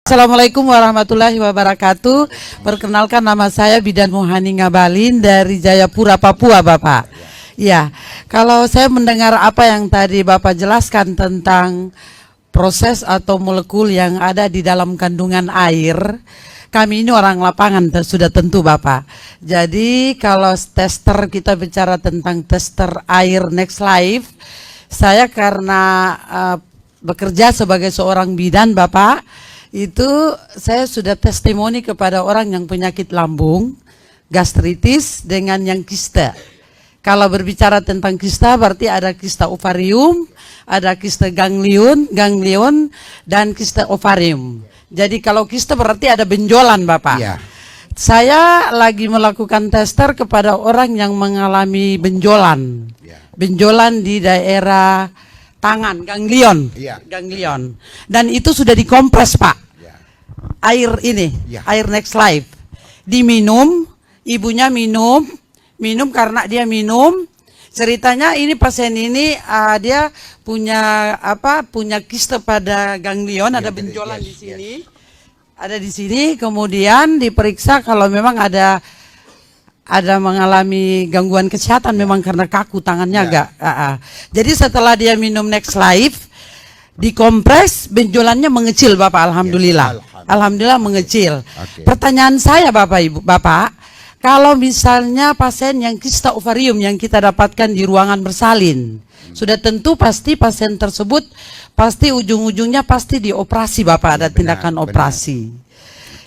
Assalamualaikum warahmatullahi wabarakatuh. Perkenalkan, nama saya Bidan Mohani Ngabalin dari Jayapura, Papua, Bapak. Ya, kalau saya mendengar apa yang tadi Bapak jelaskan tentang proses atau molekul yang ada di dalam kandungan air, kami ini orang lapangan sudah tentu Bapak. Jadi kalau tester, kita bicara tentang tester air Next Life, saya karena bekerja sebagai seorang bidan Bapak, itu saya sudah testimoni kepada orang yang penyakit lambung, gastritis dengan yang kista. Kalau berbicara tentang kista berarti ada kista ovarium, ada kista ganglion dan kista ovarium. Jadi kalau kista berarti ada benjolan Bapak. Ya. Saya lagi melakukan tester kepada orang yang mengalami benjolan. Ya. Benjolan di daerah tangan, ganglion. Ya. Ganglion. Dan itu sudah dikompres Pak. Air ini, air Next Life diminum, ibunya minum karena dia minum. Ceritanya ini pasien ini dia punya kista pada ganglion, ada benjolan di sini, ada di sini. Kemudian diperiksa kalau memang ada mengalami gangguan kesehatan, memang karena kaku tangannya agak. Jadi setelah dia minum Next Life, dikompres, benjolannya mengecil Bapak, alhamdulillah. Alhamdulillah mengecil. Okay. Pertanyaan saya Bapak, kalau misalnya pasien yang kista ovarium yang kita dapatkan di ruangan bersalin, sudah tentu pasti pasien tersebut pasti ujung-ujungnya pasti dioperasi Bapak, ada tindakan operasi.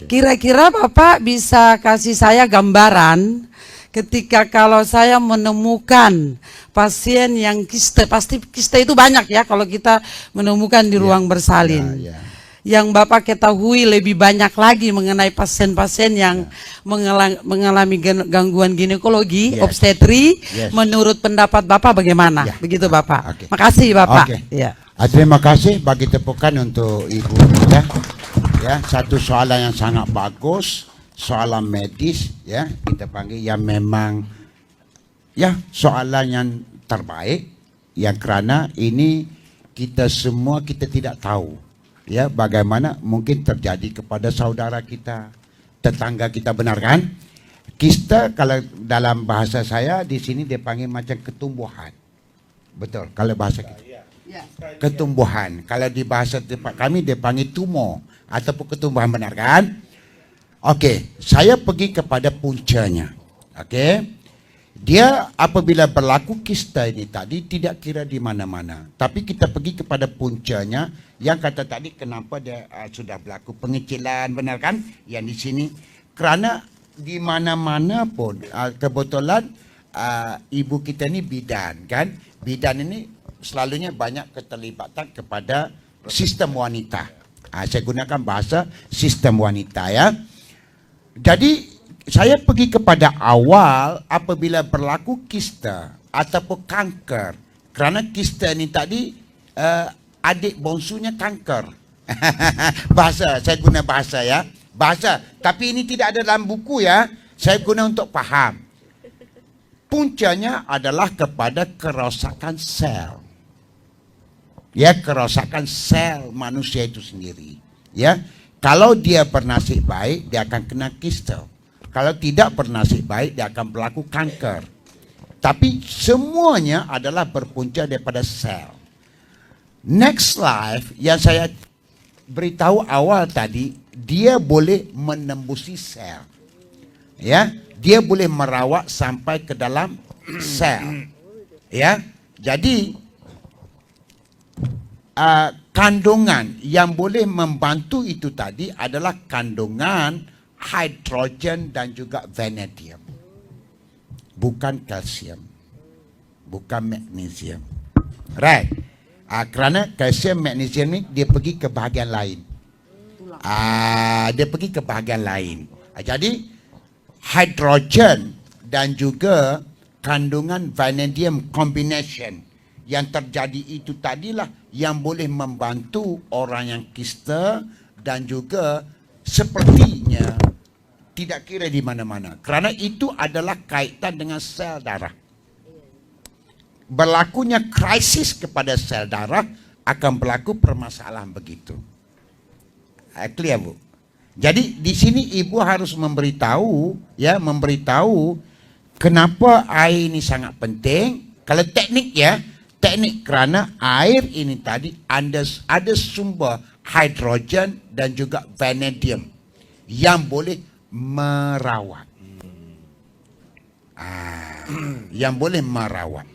Kira-kira Bapak bisa kasih saya gambaran ketika kalau saya menemukan pasien yang kista, pasti kista itu banyak ya kalau kita menemukan di ruang bersalin. Yang Bapak ketahui lebih banyak lagi mengenai pasien-pasien yang mengalami gangguan ginekologi, obstetri, menurut pendapat Bapak bagaimana? Begitu Bapak. Makasih Bapak. Terima kasih, bagi tepukan untuk Ibu ya. Satu soalan yang sangat bagus, soalan medis ya, kita panggil yang memang ya soalan yang terbaik, yang kerana ini kita semua tidak tahu ya bagaimana mungkin terjadi kepada saudara kita, tetangga kita, benar kan? Kista kalau dalam bahasa saya di sini dia panggil macam ketumbuhan. Betul, kalau bahasa kita. Ketumbuhan. Kalau di bahasa tempat kami dia panggil tumor ataupun ketumbuhan, benar kan? Oke, saya pergi kepada puncanya. Oke. Dia apabila berlaku kista ini tadi tidak kira di mana-mana, tapi kita pergi kepada puncanya yang kata tadi kenapa dia sudah berlaku pengecilan, benar kan? Yang di sini kerana di mana-mana pun kebetulan ibu kita ini bidan kan? Bidan ini selalunya banyak keterlibatan kepada sistem wanita. Saya gunakan bahasa sistem wanita ya. Jadi saya pergi kepada awal apabila berlaku kista ataupun kanker. Kerana kista ini tadi adik bongsunya kanker. Bahasa, saya guna bahasa ya. Bahasa, tapi ini tidak ada dalam buku ya. Saya guna untuk paham. Puncanya adalah kepada kerosakan sel. Ya, kerosakan sel manusia itu sendiri. Ya, kalau dia bernasib baik, dia akan kena kista. Kalau tidak bernasib baik, dia akan berlaku kanker. Tapi semuanya adalah berpunca daripada sel. Next Life yang saya beritahu awal tadi, dia boleh menembusi sel. Ya, dia boleh merawat sampai ke dalam sel. Ya, jadi kandungan yang boleh membantu itu tadi adalah kandungan hidrogen dan juga vanadium, bukan kalsium, bukan magnesium, right? Kerana kalsium, magnesium ni dia pergi ke bahagian lain, dia pergi ke bahagian lain. Jadi hidrogen dan juga kandungan vanadium combination yang terjadi itu tadilah yang boleh membantu orang yang kista dan juga sepertinya tidak kira di mana-mana. Kerana itu adalah kaitan dengan sel darah. Berlakunya krisis kepada sel darah akan berlaku permasalahan begitu. Clear, Bu? Jadi di sini ibu harus memberitahu, ya, memberitahu kenapa air ini sangat penting. Kalau teknik, ya, teknik karena air ini tadi ada sumber hidrogen dan juga vanadium yang boleh merawat. Yang boleh merawat.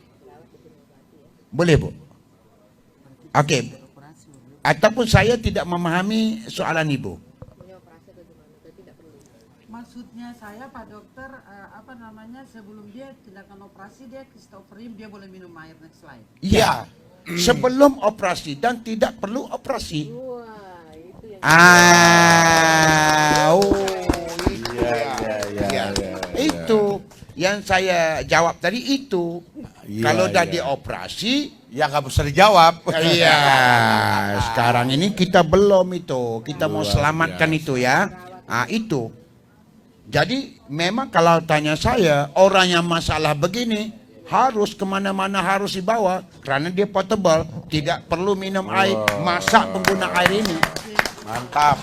Boleh, Bu? Oke. Ataupun saya tidak memahami soalan ibu. Maksudnya saya Pak Dokter, sebelum dia tindakan operasi dia Christopherin dia boleh minum air, next slide. Iya. Sebelum operasi dan tidak perlu operasi. Itu yang saya jawab tadi itu. Kalau udah dioperasi, ya nggak bisa dijawab. iya. Sekarang ini kita belum itu. Kita mau selamatkan itu, ya. Itu. Jadi memang kalau tanya saya, orang yang masalah begini harus kemana-mana harus dibawa karena dia portable, tidak perlu minum air, masak pengguna air ini. Mantap.